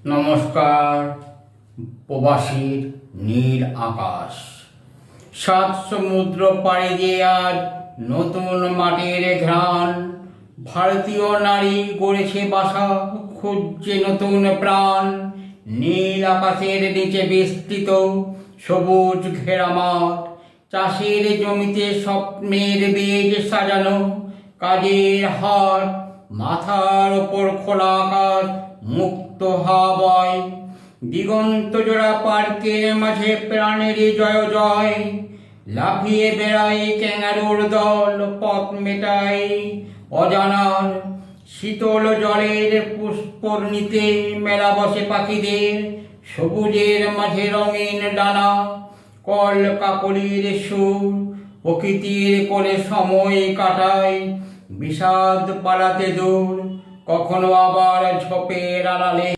নমস্কার। প্রবাসীর নীল আকাশ, সাত সমুদ্র পাড়ি দিয়ে আজ নতুন মাটির ঘ্রাণ। ভারতীয় নারী গড়েছে বাসা, খুঁজছে নতুন প্রাণ। নীল আকাশের নিচে বিস্তৃত সবুজ ঘেরা মাঠ, চাষের জমিতে স্বপ্নের বীজ সাজানো। কাজের হাট, মাথার ওপর খোলা আকাশ, মুক্ত হাওয়ায়। দিগন্ত জোড়া পার্কের মাঝে প্রাণের জয় জয়। লাফিয়ে বেড়ায় ক্যাঙারুর দল, পথ মেটায় অজানার। শীতল জলের পুষ্করণীতে মেলা বসে পাখিদের, সবুজের মাঝে রঙিন ডানা। কল কাকলির সুর, প্রকৃতির কোলে সময় কাটায়। বিষাদ পালাতে দূর, কখনো আবার ঝোপের আড়ালে।